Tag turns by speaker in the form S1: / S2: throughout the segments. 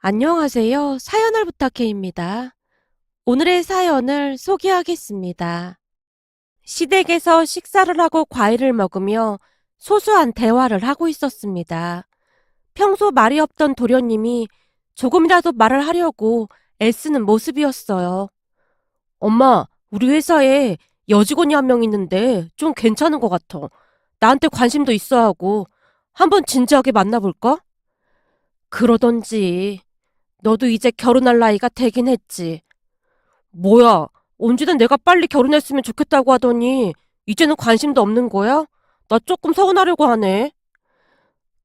S1: 안녕하세요. 사연을 부탁해입니다. 오늘의 사연을 소개하겠습니다. 시댁에서 식사를 하고 과일을 먹으며 소소한 대화를 하고 있었습니다. 평소 말이 없던 도련님이 조금이라도 말을 하려고 애쓰는 모습이었어요. 엄마, 우리 회사에 여직원이 한 명 있는데 좀 괜찮은 것 같아. 나한테 관심도 있어 하고 한번 진지하게 만나볼까? 그러던지. 너도 이제 결혼할 나이가 되긴 했지. 뭐야, 언제든 내가 빨리 결혼했으면 좋겠다고 하더니 이제는 관심도 없는 거야? 나 조금 서운하려고 하네.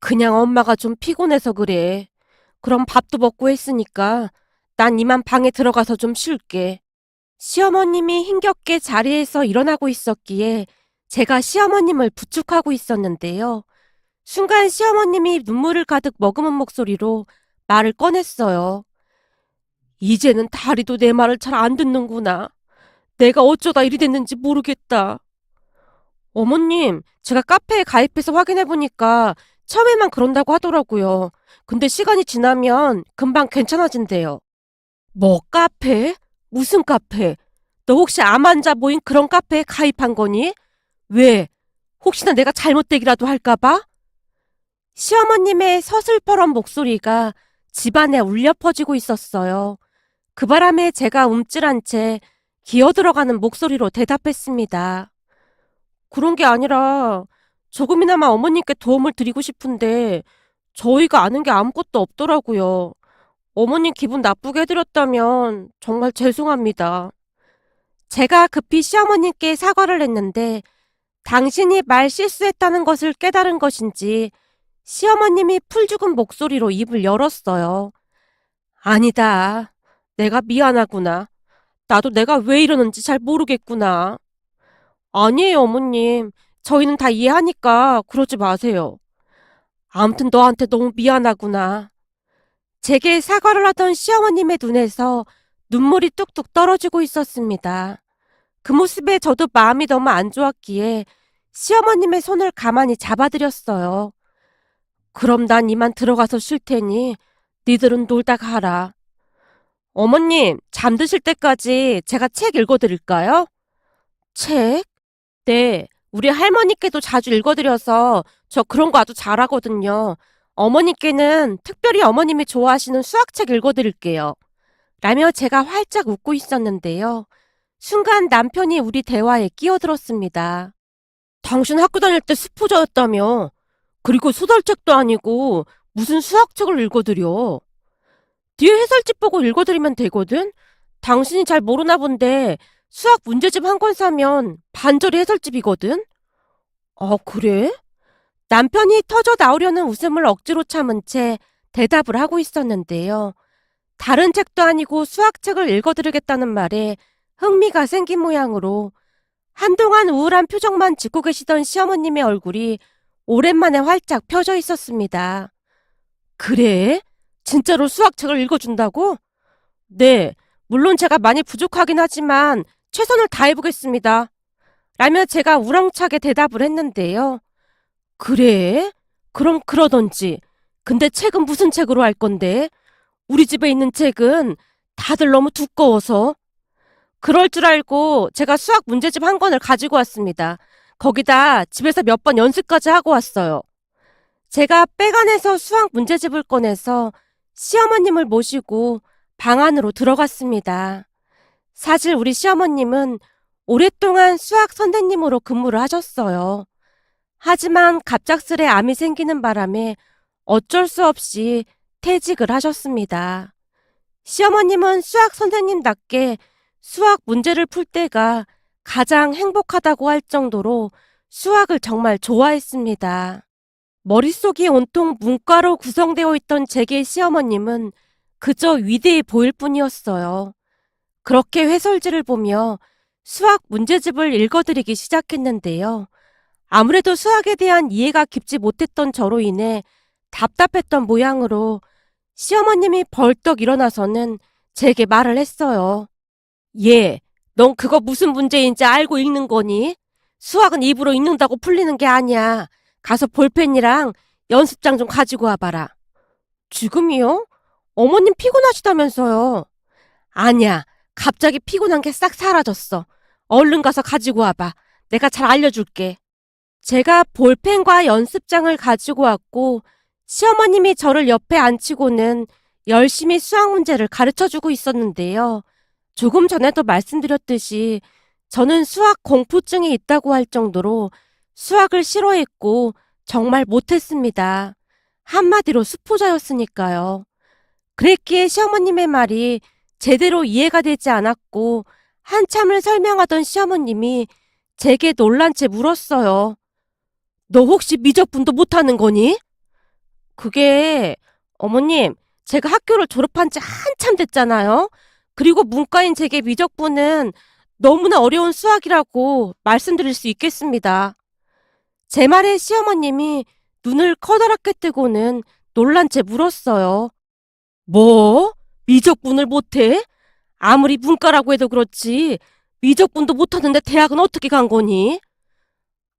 S1: 그냥 엄마가 좀 피곤해서 그래. 그럼 밥도 먹고 했으니까 난 이만 방에 들어가서 좀 쉴게. 시어머님이 힘겹게 자리에서 일어나고 있었기에 제가 시어머님을 부축하고 있었는데요. 순간 시어머님이 눈물을 가득 머금은 목소리로 말을 꺼냈어요. 이제는 다리도 내 말을 잘 안 듣는구나. 내가 어쩌다 이리 됐는지 모르겠다. 어머님, 제가 카페에 가입해서 확인해보니까 처음에만 그런다고 하더라고요. 근데 시간이 지나면 금방 괜찮아진대요. 뭐 카페? 무슨 카페? 너 혹시 암 환자 모인 그런 카페에 가입한 거니? 왜? 혹시나 내가 잘못되기라도 할까봐? 시어머님의 서슬퍼런 목소리가 집안에 울려 퍼지고 있었어요. 그 바람에 제가 움찔한 채 기어들어가는 목소리로 대답했습니다. 그런 게 아니라 조금이나마 어머님께 도움을 드리고 싶은데 저희가 아는 게 아무것도 없더라고요. 어머님 기분 나쁘게 해드렸다면 정말 죄송합니다. 제가 급히 시어머님께 사과를 했는데 당신이 말 실수했다는 것을 깨달은 것인지 시어머님이 풀죽은 목소리로 입을 열었어요. 아니다. 내가 미안하구나. 나도 내가 왜 이러는지 잘 모르겠구나. 아니에요, 어머님. 저희는 다 이해하니까 그러지 마세요. 아무튼 너한테 너무 미안하구나. 제게 사과를 하던 시어머님의 눈에서 눈물이 뚝뚝 떨어지고 있었습니다. 그 모습에 저도 마음이 너무 안 좋았기에 시어머님의 손을 가만히 잡아드렸어요. 그럼 난 이만 들어가서 쉴 테니 니들은 놀다 가라. 어머님, 잠드실 때까지 제가 책 읽어드릴까요? 책? 네, 우리 할머니께도 자주 읽어드려서 저 그런 거 아주 잘하거든요. 어머니께는 특별히 어머님이 좋아하시는 수학책 읽어드릴게요. 라며 제가 활짝 웃고 있었는데요. 순간 남편이 우리 대화에 끼어들었습니다. 당신 학교 다닐 때 수포자였다며. 그리고 소설책도 아니고 무슨 수학책을 읽어드려. 뒤에 해설집 보고 읽어드리면 되거든? 당신이 잘 모르나 본데 수학 문제집 한 권 사면 반절이 해설집이거든? 아, 그래? 남편이 터져 나오려는 웃음을 억지로 참은 채 대답을 하고 있었는데요. 다른 책도 아니고 수학책을 읽어드리겠다는 말에 흥미가 생긴 모양으로 한동안 우울한 표정만 짓고 계시던 시어머님의 얼굴이 오랜만에 활짝 펴져 있었습니다. 그래? 진짜로 수학책을 읽어준다고? 네, 물론 제가 많이 부족하긴 하지만 최선을 다해보겠습니다. 라며 제가 우렁차게 대답을 했는데요. 그래? 그럼 그러던지. 근데 책은 무슨 책으로 할 건데? 우리 집에 있는 책은 다들 너무 두꺼워서. 그럴 줄 알고 제가 수학 문제집 한 권을 가지고 왔습니다. 거기다 집에서 몇 번 연습까지 하고 왔어요. 제가 백 안에서 수학 문제집을 꺼내서 시어머님을 모시고 방 안으로 들어갔습니다. 사실 우리 시어머님은 오랫동안 수학 선생님으로 근무를 하셨어요. 하지만 갑작스레 암이 생기는 바람에 어쩔 수 없이 퇴직을 하셨습니다. 시어머님은 수학 선생님답게 수학 문제를 풀 때가 가장 행복하다고 할 정도로 수학을 정말 좋아했습니다. 머릿속이 온통 문과로 구성되어 있던 제게 시어머님은 그저 위대해 보일 뿐이었어요. 그렇게 회설지를 보며 수학 문제집을 읽어드리기 시작했는데요. 아무래도 수학에 대한 이해가 깊지 못했던 저로 인해 답답했던 모양으로 시어머님이 벌떡 일어나서는 제게 말을 했어요. 얘, 넌 그거 무슨 문제인지 알고 읽는 거니? 수학은 입으로 읽는다고 풀리는 게 아니야. 가서 볼펜이랑 연습장 좀 가지고 와봐라. 지금이요? 어머님 피곤하시다면서요. 아니야. 갑자기 피곤한 게 싹 사라졌어. 얼른 가서 가지고 와봐. 내가 잘 알려줄게. 제가 볼펜과 연습장을 가지고 왔고 시어머님이 저를 옆에 앉히고는 열심히 수학 문제를 가르쳐주고 있었는데요. 조금 전에도 말씀드렸듯이 저는 수학 공포증이 있다고 할 정도로 수학을 싫어했고 정말 못했습니다. 한마디로 수포자였으니까요. 그랬기에 시어머님의 말이 제대로 이해가 되지 않았고 한참을 설명하던 시어머님이 제게 놀란 채 물었어요. 너 혹시 미적분도 못하는 거니? 그게 어머님, 제가 학교를 졸업한 지 한참 됐잖아요. 그리고 문과인 제게 미적분은 너무나 어려운 수학이라고 말씀드릴 수 있겠습니다. 제 말에 시어머님이 눈을 커다랗게 뜨고는 놀란 채 물었어요. 뭐? 미적분을 못해? 아무리 문과라고 해도 그렇지 미적분도 못하는데 대학은 어떻게 간 거니?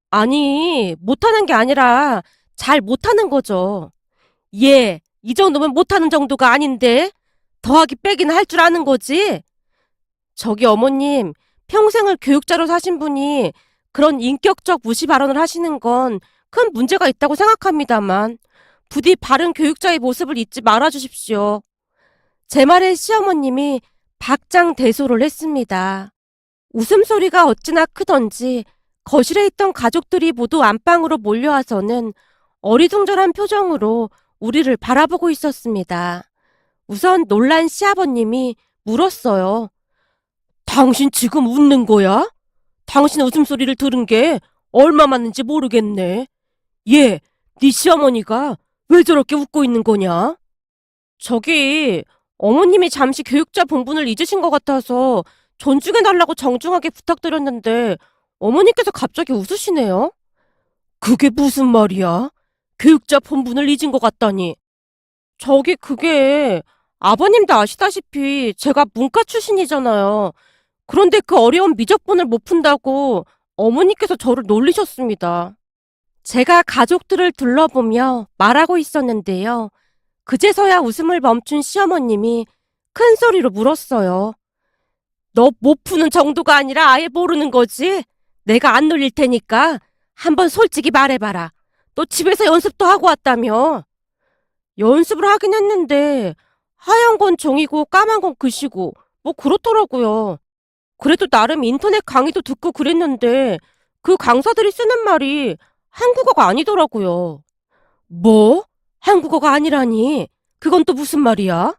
S1: 아니, 못하는 게 아니라 잘 못하는 거죠. 예, 이 정도면 못하는 정도가 아닌데 더하기 빼기는 할 줄 아는 거지? 저기 어머님, 평생을 교육자로 사신 분이 그런 인격적 무시 발언을 하시는 건 큰 문제가 있다고 생각합니다만 부디 바른 교육자의 모습을 잊지 말아 주십시오. 제 말에 시어머님이 박장대소를 했습니다. 웃음소리가 어찌나 크던지 거실에 있던 가족들이 모두 안방으로 몰려와서는 어리둥절한 표정으로 우리를 바라보고 있었습니다. 우선 놀란 시아버님이 물었어요. 당신 지금 웃는 거야? 당신 웃음소리를 들은 게 얼마 맞는지 모르겠네. 얘, 네 시어머니가 왜 저렇게 웃고 있는 거냐? 저기 어머님이 잠시 교육자 본분을 잊으신 것 같아서 존중해달라고 정중하게 부탁드렸는데 어머니께서 갑자기 웃으시네요. 그게 무슨 말이야? 교육자 본분을 잊은 것 같다니. 저기 그게 아버님도 아시다시피 제가 문과 출신이잖아요. 그런데 그 어려운 미적분을 못 푼다고 어머니께서 저를 놀리셨습니다. 제가 가족들을 둘러보며 말하고 있었는데요. 그제서야 웃음을 멈춘 시어머님이 큰 소리로 물었어요. 너 못 푸는 정도가 아니라 아예 모르는 거지? 내가 안 놀릴 테니까 한번 솔직히 말해봐라. 너 집에서 연습도 하고 왔다며? 연습을 하긴 했는데 하얀 건 종이고 까만 건 글씨고 뭐 그렇더라고요. 그래도 나름 인터넷 강의도 듣고 그랬는데 그 강사들이 쓰는 말이 한국어가 아니더라고요. 뭐? 한국어가 아니라니? 그건 또 무슨 말이야?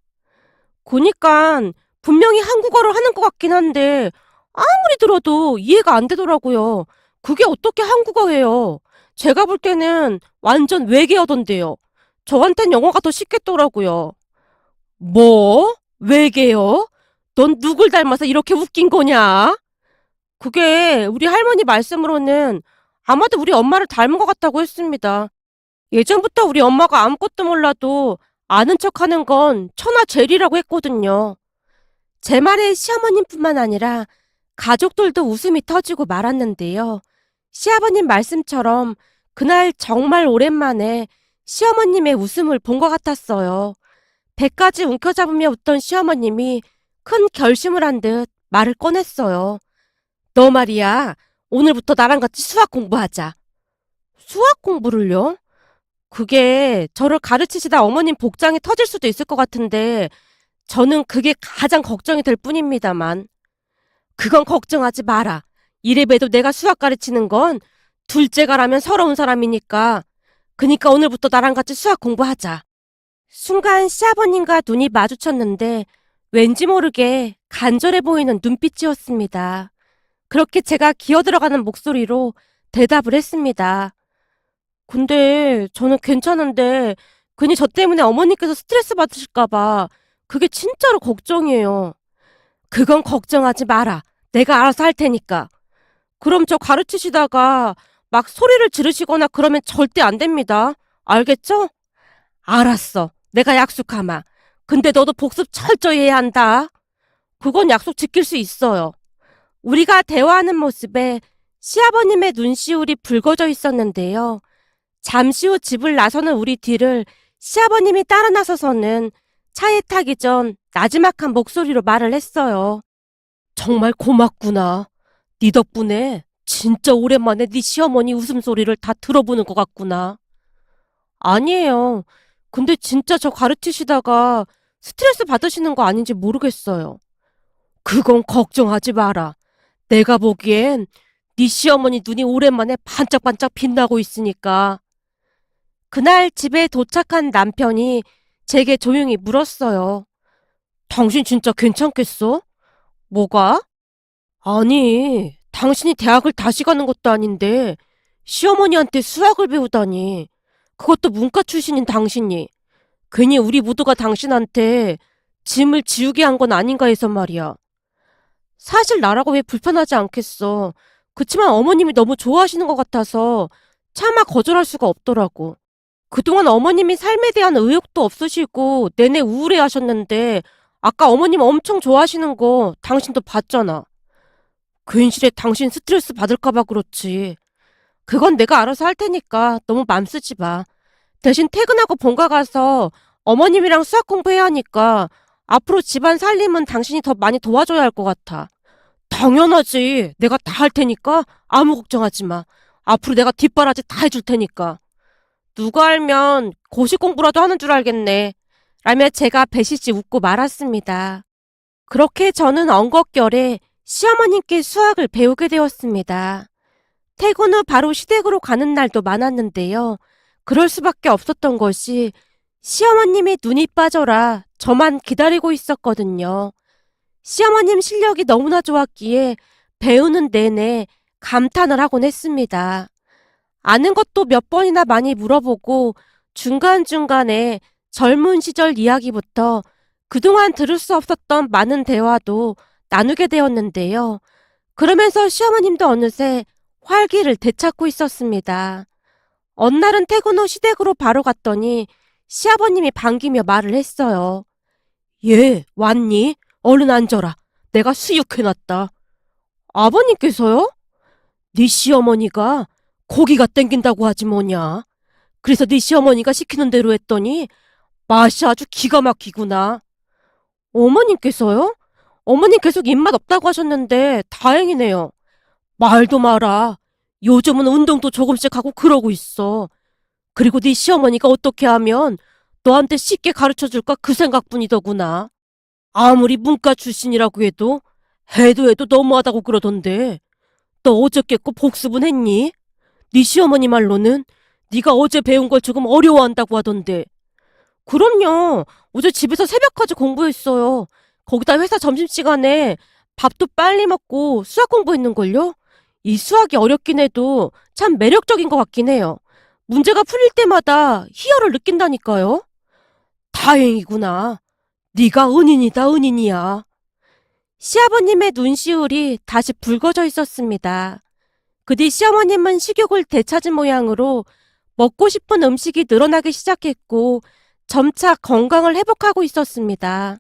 S1: 그니깐 분명히 한국어를 하는 것 같긴 한데 아무리 들어도 이해가 안 되더라고요. 그게 어떻게 한국어예요? 제가 볼 때는 완전 외계어던데요. 저한텐 영어가 더 쉽겠더라고요. 뭐? 외계어? 넌 누굴 닮아서 이렇게 웃긴 거냐? 그게 우리 할머니 말씀으로는 아마도 우리 엄마를 닮은 것 같다고 했습니다. 예전부터 우리 엄마가 아무것도 몰라도 아는 척하는 건 천하제일이라고 했거든요. 제 말에 시어머님뿐만 아니라 가족들도 웃음이 터지고 말았는데요. 시아버님 말씀처럼 그날 정말 오랜만에 시어머님의 웃음을 본 것 같았어요. 배까지 움켜잡으며 웃던 시어머님이 큰 결심을 한 듯 말을 꺼냈어요. 너 말이야, 오늘부터 나랑 같이 수학 공부하자. 수학 공부를요? 그게 저를 가르치시다 어머님 복장이 터질 수도 있을 것 같은데 저는 그게 가장 걱정이 될 뿐입니다만. 그건 걱정하지 마라. 이래봬도 내가 수학 가르치는 건 둘째가라면 서러운 사람이니까. 그니까 오늘부터 나랑 같이 수학 공부하자. 순간 시아버님과 눈이 마주쳤는데 왠지 모르게 간절해 보이는 눈빛이었습니다. 그렇게 제가 기어들어가는 목소리로 대답을 했습니다. 근데 저는 괜찮은데 괜히 저 때문에 어머니께서 스트레스 받으실까봐 그게 진짜로 걱정이에요. 그건 걱정하지 마라. 내가 알아서 할 테니까. 그럼 저 가르치시다가 막 소리를 지르시거나 그러면 절대 안 됩니다. 알겠죠? 알았어. 내가 약속하마. 근데 너도 복습 철저히 해야 한다. 그건 약속 지킬 수 있어요. 우리가 대화하는 모습에 시아버님의 눈시울이 붉어져 있었는데요. 잠시 후 집을 나서는 우리 뒤를 시아버님이 따라 나서서는 차에 타기 전 나지막한 목소리로 말을 했어요. 정말 고맙구나. 네 덕분에 진짜 오랜만에 네 시어머니 웃음소리를 다 들어보는 것 같구나. 아니에요. 근데 진짜 저 가르치시다가 스트레스 받으시는 거 아닌지 모르겠어요. 그건 걱정하지 마라. 내가 보기엔 네 시어머니 눈이 오랜만에 반짝반짝 빛나고 있으니까. 그날 집에 도착한 남편이 제게 조용히 물었어요. 당신 진짜 괜찮겠어? 뭐가? 아니, 당신이 대학을 다시 가는 것도 아닌데 시어머니한테 수학을 배우다니. 그것도 문과 출신인 당신이. 괜히 우리 모두가 당신한테 짐을 지우게 한 건 아닌가 해서 말이야. 사실 나라고 왜 불편하지 않겠어. 그치만 어머님이 너무 좋아하시는 것 같아서 차마 거절할 수가 없더라고. 그동안 어머님이 삶에 대한 의욕도 없으시고 내내 우울해하셨는데 아까 어머님 엄청 좋아하시는 거 당신도 봤잖아. 괜시레 당신 스트레스 받을까봐 그렇지. 그건 내가 알아서 할 테니까 너무 맘 쓰지 마. 대신 퇴근하고 본가 가서 어머님이랑 수학 공부해야 하니까 앞으로 집안 살림은 당신이 더 많이 도와줘야 할 것 같아. 당연하지. 내가 다 할 테니까 아무 걱정하지 마. 앞으로 내가 뒷바라지 다 해줄 테니까. 누가 알면 고시 공부라도 하는 줄 알겠네. 라며 제가 배시시 웃고 말았습니다. 그렇게 저는 엉겁결에 시어머님께 수학을 배우게 되었습니다. 퇴근 후 바로 시댁으로 가는 날도 많았는데요. 그럴 수밖에 없었던 것이 시어머님이 눈이 빠져라 저만 기다리고 있었거든요. 시어머님 실력이 너무나 좋았기에 배우는 내내 감탄을 하곤 했습니다. 아는 것도 몇 번이나 많이 물어보고 중간중간에 젊은 시절 이야기부터 그동안 들을 수 없었던 많은 대화도 나누게 되었는데요. 그러면서 시어머님도 어느새 활기를 되찾고 있었습니다. 어느 날은 퇴근 후 시댁으로 바로 갔더니 시아버님이 반기며 말을 했어요. 예, 왔니? 얼른 앉아라. 내가 수육해놨다. 아버님께서요? 네 시어머니가 고기가 땡긴다고 하지 뭐냐. 그래서 네 시어머니가 시키는 대로 했더니 맛이 아주 기가 막히구나. 어머님께서요? 어머님 계속 입맛 없다고 하셨는데 다행이네요. 말도 마라. 요즘은 운동도 조금씩 하고 그러고 있어. 그리고 네 시어머니가 어떻게 하면 너한테 쉽게 가르쳐줄까 그 생각뿐이더구나. 아무리 문과 출신이라고 해도 너무하다고 그러던데. 너 어저께 거 복습은 했니? 네 시어머니 말로는 네가 어제 배운 걸 조금 어려워한다고 하던데. 그럼요. 어제 집에서 새벽까지 공부했어요. 거기다 회사 점심시간에 밥도 빨리 먹고 수학 공부했는걸요? 이 수학이 어렵긴 해도 참 매력적인 것 같긴 해요. 문제가 풀릴 때마다 희열을 느낀다니까요. 다행이구나. 네가 은인이다, 은인이야. 시아버님의 눈시울이 다시 붉어져 있었습니다. 그 뒤 시어머님은 식욕을 되찾은 모양으로 먹고 싶은 음식이 늘어나기 시작했고 점차 건강을 회복하고 있었습니다.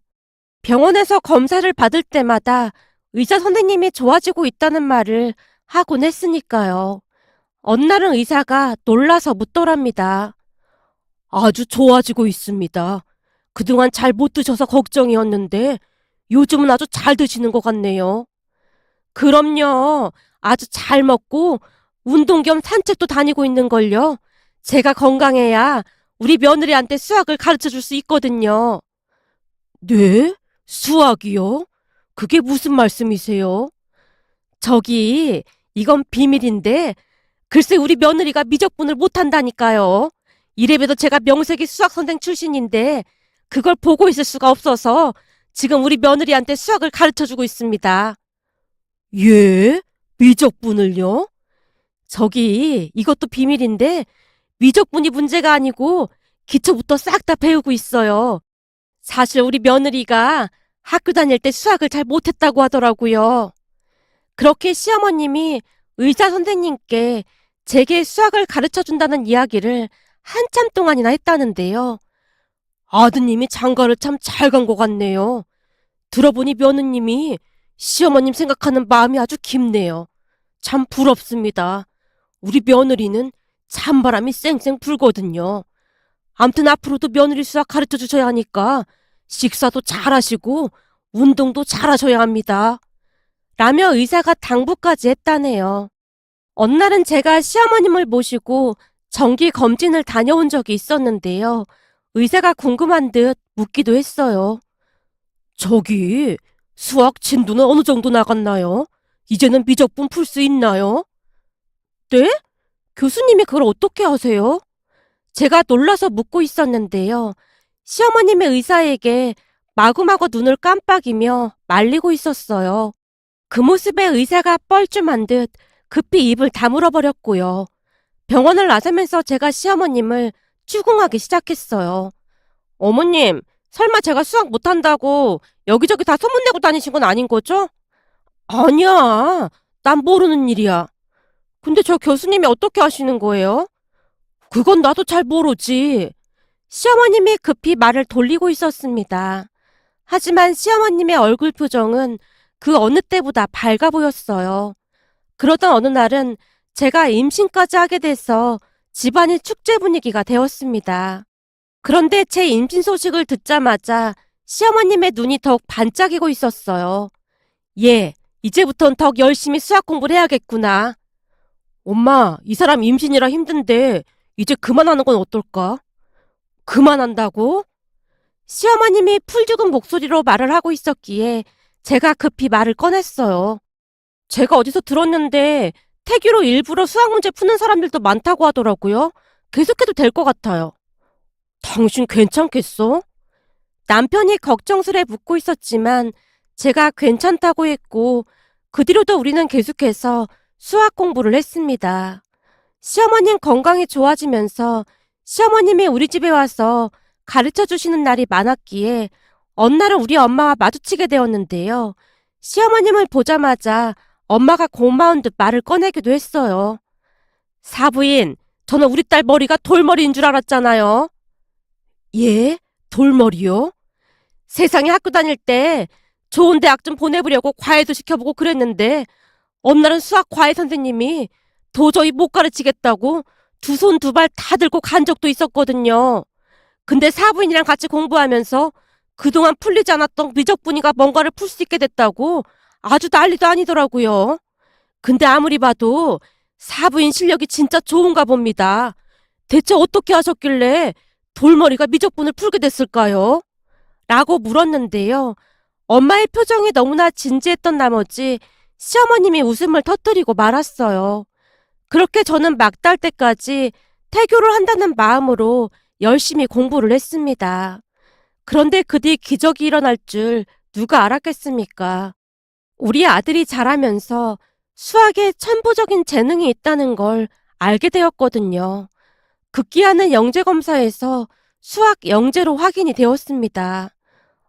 S1: 병원에서 검사를 받을 때마다 의사 선생님이 좋아지고 있다는 말을 하곤 했으니까요. 어느 날은 의사가 놀라서 묻더랍니다. 아주 좋아지고 있습니다. 그동안 잘 못 드셔서 걱정이었는데 요즘은 아주 잘 드시는 것 같네요. 그럼요. 아주 잘 먹고 운동 겸 산책도 다니고 있는걸요. 제가 건강해야 우리 며느리한테 수학을 가르쳐 줄 수 있거든요. 네? 수학이요? 그게 무슨 말씀이세요? 저기, 이건 비밀인데 글쎄 우리 며느리가 미적분을 못한다니까요. 이래봬도 제가 명색이 수학선생 출신인데 그걸 보고 있을 수가 없어서 지금 우리 며느리한테 수학을 가르쳐주고 있습니다. 예? 미적분을요? 저기 이것도 비밀인데 미적분이 문제가 아니고 기초부터 싹 다 배우고 있어요. 사실 우리 며느리가 학교 다닐 때 수학을 잘 못했다고 하더라고요. 그렇게 시어머님이 의사 선생님께 제게 수학을 가르쳐준다는 이야기를 한참 동안이나 했다는데요. 아드님이 장가를 참 잘 간 것 같네요. 들어보니 며느님이 시어머님 생각하는 마음이 아주 깊네요. 참 부럽습니다. 우리 며느리는 찬바람이 쌩쌩 불거든요. 암튼 앞으로도 며느리 수학 가르쳐 주셔야 하니까 식사도 잘하시고 운동도 잘하셔야 합니다. 라며 의사가 당부까지 했다네요. 어느 날은 제가 시어머님을 모시고 정기 검진을 다녀온 적이 있었는데요. 의사가 궁금한 듯 묻기도 했어요. 저기, 수학 진도는 어느 정도 나갔나요? 이제는 미적분 풀 수 있나요? 네? 교수님이 그걸 어떻게 아세요? 제가 놀라서 묻고 있었는데요. 시어머님의 의사에게 마구마구 눈을 깜빡이며 말리고 있었어요. 그 모습에 의사가 뻘쭘한 듯 급히 입을 다물어 버렸고요. 병원을 나서면서 제가 시어머님을 추궁하기 시작했어요. 어머님, 설마 제가 수학 못한다고 여기저기 다 소문내고 다니신 건 아닌 거죠? 아니야. 난 모르는 일이야. 근데 저 교수님이 어떻게 아시는 거예요? 그건 나도 잘 모르지. 시어머님이 급히 말을 돌리고 있었습니다. 하지만 시어머님의 얼굴 표정은 그 어느 때보다 밝아 보였어요. 그러던 어느 날은 제가 임신까지 하게 돼서 집안이 축제 분위기가 되었습니다. 그런데 제 임신 소식을 듣자마자 시어머님의 눈이 더욱 반짝이고 있었어요. 예, 이제부턴 더 열심히 수학 공부를 해야겠구나. 엄마, 이 사람 임신이라 힘든데 이제 그만하는 건 어떨까? 그만한다고? 시어머님이 풀죽은 목소리로 말을 하고 있었기에 제가 급히 말을 꺼냈어요. 제가 어디서 들었는데 태교로 일부러 수학 문제 푸는 사람들도 많다고 하더라고요. 계속해도 될 것 같아요. 당신 괜찮겠어? 남편이 걱정스레 묻고 있었지만 제가 괜찮다고 했고 그 뒤로도 우리는 계속해서 수학 공부를 했습니다. 시어머님 건강이 좋아지면서 시어머님이 우리 집에 와서 가르쳐 주시는 날이 많았기에 어느 날은 우리 엄마와 마주치게 되었는데요. 시어머님을 보자마자 엄마가 고마운 듯 말을 꺼내기도 했어요. 사부인, 저는 우리 딸 머리가 돌머리인 줄 알았잖아요. 예? 돌머리요? 세상에 학교 다닐 때 좋은 대학 좀 보내보려고 과외도 시켜보고 그랬는데 어느 날은 수학 과외 선생님이 도저히 못 가르치겠다고 두 손 두 발 다 들고 간 적도 있었거든요. 근데 사부인이랑 같이 공부하면서 그동안 풀리지 않았던 미적분이가 뭔가를 풀 수 있게 됐다고 아주 난리도 아니더라고요. 근데 아무리 봐도 사부인 실력이 진짜 좋은가 봅니다. 대체 어떻게 하셨길래 돌머리가 미적분을 풀게 됐을까요? 라고 물었는데요. 엄마의 표정이 너무나 진지했던 나머지 시어머님이 웃음을 터뜨리고 말았어요. 그렇게 저는 막달 때까지 태교를 한다는 마음으로 열심히 공부를 했습니다. 그런데 그 뒤 기적이 일어날 줄 누가 알았겠습니까? 우리 아들이 자라면서 수학에 천부적인 재능이 있다는 걸 알게 되었거든요. 급기야는 영재검사에서 수학 영재로 확인이 되었습니다.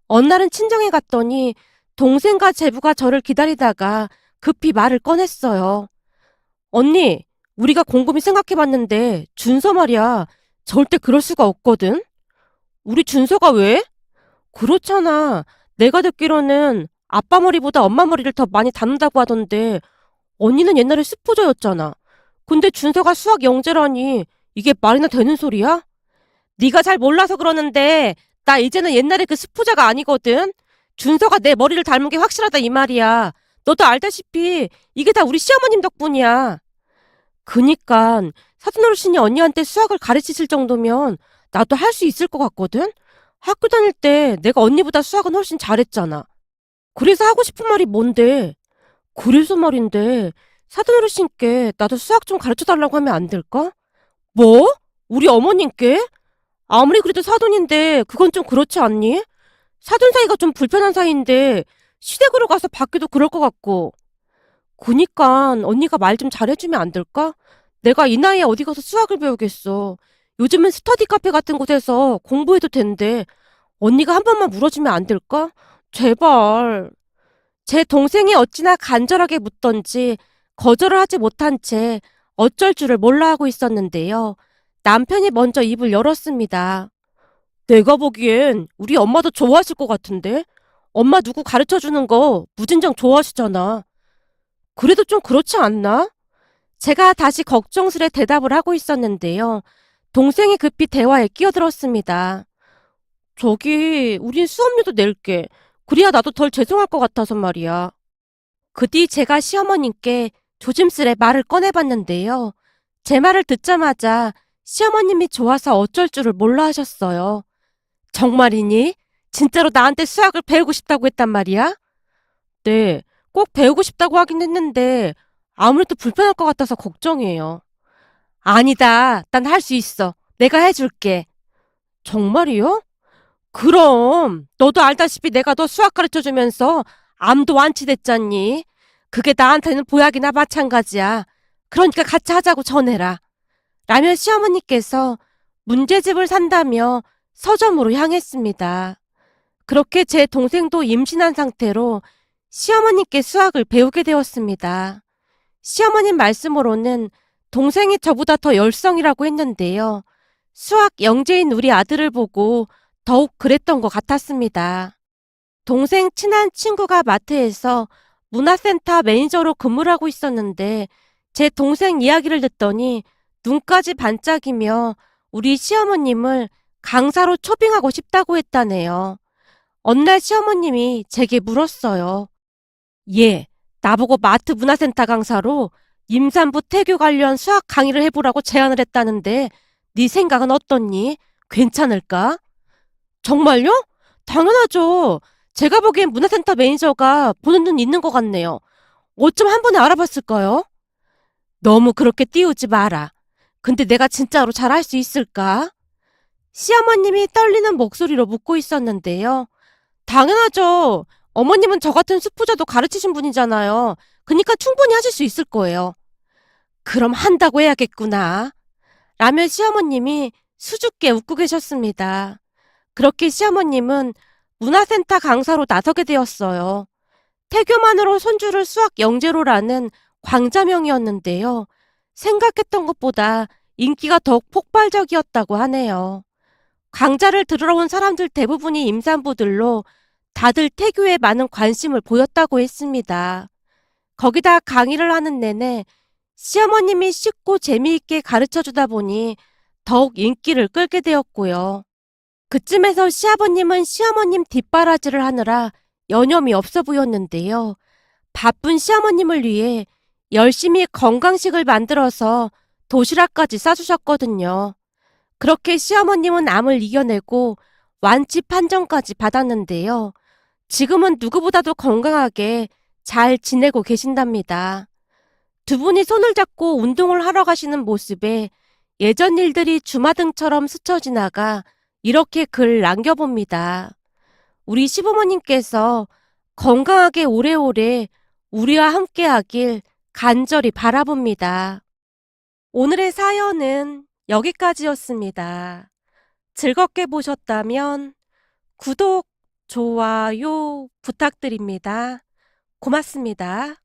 S1: 어느 날은 친정에 갔더니 동생과 제부가 저를 기다리다가 급히 말을 꺼냈어요. 언니, 우리가 곰곰이 생각해봤는데 준서 말이야. 절대 그럴 수가 없거든? 우리 준서가 왜? 그렇잖아. 내가 듣기로는 아빠 머리보다 엄마 머리를 더 많이 닮는다고 하던데 언니는 옛날에 수포자였잖아. 근데 준서가 수학 영재라니 이게 말이나 되는 소리야? 네가 잘 몰라서 그러는데 나 이제는 옛날에 그 수포자가 아니거든. 준서가 내 머리를 닮은 게 확실하다 이 말이야. 너도 알다시피 이게 다 우리 시어머님 덕분이야. 그니깐 사돈어르신이 언니한테 수학을 가르치실 정도면 나도 할 수 있을 것 같거든? 학교 다닐 때 내가 언니보다 수학은 훨씬 잘했잖아. 그래서 하고 싶은 말이 뭔데? 그래서 말인데 사돈어르신께 나도 수학 좀 가르쳐달라고 하면 안 될까? 뭐? 우리 어머님께? 아무리 그래도 사돈인데 그건 좀 그렇지 않니? 사돈 사이가 좀 불편한 사이인데 시댁으로 가서 받기도 그럴 것 같고. 그니까 언니가 말 좀 잘해주면 안 될까? 내가 이 나이에 어디 가서 수학을 배우겠어. 요즘은 스터디 카페 같은 곳에서 공부해도 된대. 언니가 한 번만 물어주면 안 될까? 제발. 제 동생이 어찌나 간절하게 묻던지 거절을 하지 못한 채 어쩔 줄을 몰라 하고 있었는데요. 남편이 먼저 입을 열었습니다. 내가 보기엔 우리 엄마도 좋아하실 것 같은데? 엄마 누구 가르쳐주는 거 무진장 좋아하시잖아. 그래도 좀 그렇지 않나? 제가 다시 걱정스레 대답을 하고 있었는데요. 동생이 급히 대화에 끼어들었습니다. 우린 수업료도 낼게. 그래야 나도 덜 죄송할 것 같아서 말이야. 그 뒤 제가 시어머님께 조심스레 말을 꺼내봤는데요. 제 말을 듣자마자 시어머님이 좋아서 어쩔 줄을 몰라 하셨어요. 정말이니? 진짜로 나한테 수학을 배우고 싶다고 했단 말이야? 네, 꼭 배우고 싶다고 하긴 했는데 아무래도 불편할 것 같아서 걱정이에요. 아니다, 난 할 수 있어. 내가 해줄게. 정말이요? 그럼 너도 알다시피 내가 너 수학 가르쳐주면서 암도 완치됐잖니. 그게 나한테는 보약이나 마찬가지야. 그러니까 같이 하자고 전해라. 라며 시어머니께서 문제집을 산다며 서점으로 향했습니다. 그렇게 제 동생도 임신한 상태로 시어머니께 수학을 배우게 되었습니다. 시어머님 말씀으로는 동생이 저보다 더 열성이라고 했는데요. 수학 영재인 우리 아들을 보고 더욱 그랬던 것 같았습니다. 동생 친한 친구가 마트에서 문화센터 매니저로 근무를 하고 있었는데 제 동생 이야기를 듣더니 눈까지 반짝이며 우리 시어머님을 강사로 초빙하고 싶다고 했다네요. 어느 날 시어머님이 제게 물었어요. 얘, 나보고 마트 문화센터 강사로 임산부 태교 관련 수학 강의를 해보라고 제안을 했다는데 네 생각은 어떻니? 괜찮을까? 정말요? 당연하죠. 제가 보기엔 문화센터 매니저가 보는 눈 있는 것 같네요. 어쩜 한 번에 알아봤을까요? 너무 그렇게 띄우지 마라. 근데 내가 진짜로 잘할 수 있을까? 시어머님이 떨리는 목소리로 묻고 있었는데요. 당연하죠. 어머님은 저 같은 수포자도 가르치신 분이잖아요. 그니까 충분히 하실 수 있을 거예요. 그럼 한다고 해야겠구나. 라며 시어머님이 수줍게 웃고 계셨습니다. 그렇게 시어머님은 문화센터 강사로 나서게 되었어요. 태교만으로 손주를 수학 영재로라는 광자명이었는데요. 생각했던 것보다 인기가 더욱 폭발적이었다고 하네요. 강좌를 들으러 온 사람들 대부분이 임산부들로 다들 태교에 많은 관심을 보였다고 했습니다. 거기다 강의를 하는 내내 시어머님이 쉽고 재미있게 가르쳐 주다 보니 더욱 인기를 끌게 되었고요. 그쯤에서 시아버님은 시어머님 뒷바라지를 하느라 여념이 없어 보였는데요. 바쁜 시어머님을 위해 열심히 건강식을 만들어서 도시락까지 싸주셨거든요. 그렇게 시어머님은 암을 이겨내고 완치 판정까지 받았는데요. 지금은 누구보다도 건강하게 잘 지내고 계신답니다. 두 분이 손을 잡고 운동을 하러 가시는 모습에 예전 일들이 주마등처럼 스쳐 지나가 이렇게 글 남겨봅니다. 우리 시부모님께서 건강하게 오래오래 우리와 함께하길 간절히 바라봅니다. 오늘의 사연은 여기까지였습니다. 즐겁게 보셨다면 구독, 좋아요 부탁드립니다. 고맙습니다.